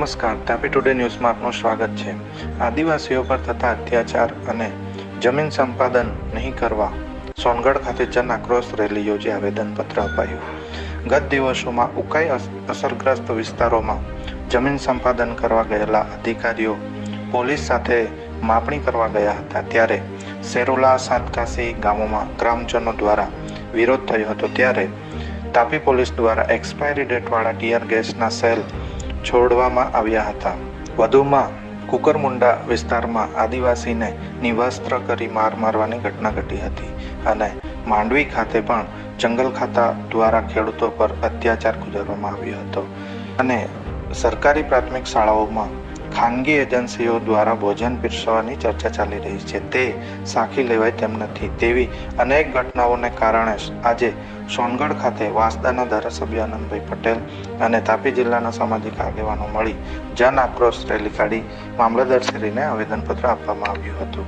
નમસ્કાર, તાપી ટુડે ન્યૂઝમાં આપનું સ્વાગત છે। આદિવાસીઓ પર થતા અત્યાચાર અને જમીન સંપાદન નહીં કરવા સોનગઢ ખાતે જન આક્રોશ રેલી યોજી આવેદનપત્ર અપાયું। ગત દિવસોમાં ઉકાઈ અસરગ્રસ્ત વિસ્તારોમાં જમીન સંપાદન કરવા ગયેલા અધિકારીઓ પોલીસ સાથે માપણી કરવા ગયા હતા, ત્યારે સેરોલા સાતકાસી ગામોમાં ગ્રામજનો દ્વારા વિરોધ થયો હતો। ત્યારે તાપી પોલીસ દ્વારા એક્સપાયરી ડેટવાળા ટીયર ગેસના સેલ છોડવામાં આવ્યા હતા। વધુમાં કુકરમુંડા વિસ્તારમાં આદિવાસીને નિવસ્ત્ર કરી મારવાની ઘટના ઘટી હતી અને માંડવી ખાતે પણ જંગલ ખાતા દ્વારા ખેડૂતો પર અત્યાચાર ગુજારવામાં આવ્યો હતો અને સરકારી પ્રાથમિક શાળાઓમાં ખાનગી એજન્સીઓ દ્વારા ભોજન પીરસવાની ચર્ચા ચાલી રહી છે, તે સાખી લેવાય તેમ નથી તેવી અનેક ઘટનાઓને કારણે આજે સોનગઢ ખાતે વાંસદાના ધારાસભ્ય આનંદભાઈ પટેલ અને તાપી જિલ્લાના સામાજિક આગેવાનો મળી જન આક્રોશ રેલી કાઢી મામલતદારશ્રીને આવેદનપત્ર આપવામાં આવ્યું હતું।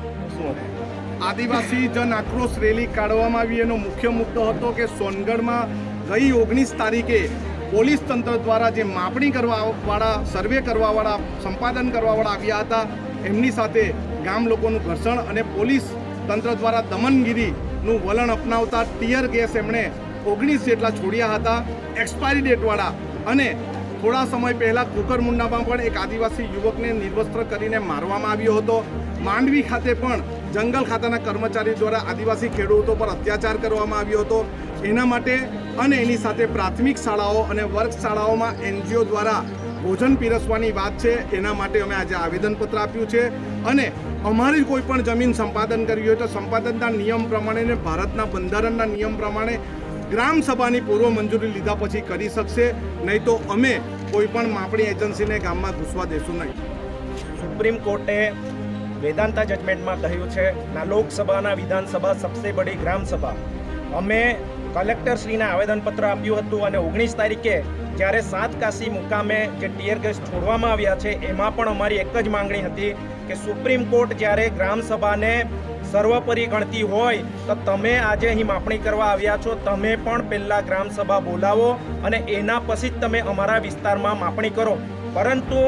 આદિવાસી જન આક્રોશ રેલી કાઢવામાં આવી, એનો મુખ્ય મુદ્દો હતો કે સોનગઢમાં ગઈ 19 તારીખે પોલીસ તંત્ર દ્વારા જે માપણી કરવાવાળા, સર્વે કરવાવાળા, સંપાદન કરવાવાળા આવ્યા હતા, એમની સાથે ગામ લોકોનું ઘર્ષણ અને પોલીસ તંત્ર દ્વારા દમનગીરીનું વલણ અપનાવતા ટીયર ગેસ એમણે 19 જેટલા છોડ્યા હતા એક્સપાયરી ડેટવાળા। અને થોડા સમય પહેલાં કુકરમુંડામાં પણ એક આદિવાસી યુવકને નિર્વસ્ત્ર કરીને મારવામાં આવ્યો હતો। માંડવી ખાતે પણ જંગલ ખાતાના કર્મચારી દ્વારા આદિવાસી ખેડૂતો પર અત્યાચાર કરવામાં આવ્યો હતો। એના માટે અને એની સાથે પ્રાથમિક શાળાઓ અને વર્ગ શાળાઓમાં NGO દ્વારા ભોજન પીરસવાની વાત છે, એના માટે અમે આજે આવેદનપત્ર આપ્યું છે અને અમારી કોઈ પણ જમીન સંપાદન કરવી હોય તો સંપાદનના નિયમ પ્રમાણે ને ભારતના બંધારણના નિયમ પ્રમાણે ગ્રામસભાની પૂર્વ મંજૂરી લીધા પછી કરી શકશે, નહીં તો અમે કોઈ પણ માપણી એજન્સીને ગામમાં ઘૂસવા દેશું નહીં। સુપ્રીમ કોર્ટે વેદાંતા જજમેન્ટમાં કહ્યું છે ના લોકસભાના વિધાનસભા સબસે બડી ગ્રામ સભા। અમે કલેક્ટરશ્રીને આવેદનપત્ર આપ્યું હતું અને 19 તારીખે જ્યારે સાતકાસી મુકામે જે ટીયર ગેસ છોડવામાં આવ્યા છે એમાં પણ અમારી એક જ માંગણી હતી કે સુપ્રીમ કોર્ટ જ્યારે ગ્રામસભાને સર્વોપરી ગણતી હોય તો તમે આજે અહીં માપણી કરવા આવ્યા છો, તમે પણ પહેલાં ગ્રામસભા બોલાવો અને એના પછી જ તમે અમારા વિસ્તારમાં માપણી કરો। પરંતુ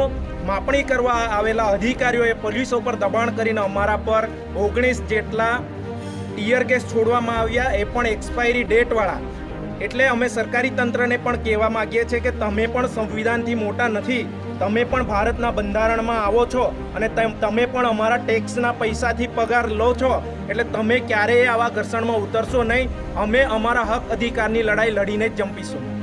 માપણી કરવા આવેલા અધિકારીઓએ પોલીસો પર દબાણ કરીને અમારા પર 19 જેટલા ટીયર ગેસ છોડવામાં આવ્યા, એ પણ એક્સપાયરી ડેટવાળા। એટલે અમે સરકારી તંત્રને પણ કહેવા માગીએ છીએ કે તમે પણ સંવિધાનથી મોટા નથી, તમે પણ ભારતના બંધારણમાં આવો છો અને તમે પણ અમારા ટેક્સના પૈસાથી પગાર લો છો, એટલે તમે ક્યારેય આવા ઘર્ષણમાં ઉતરશો નહીં। અમે અમારા હક અધિકારની લડાઈ લડીને જ જંપીશું।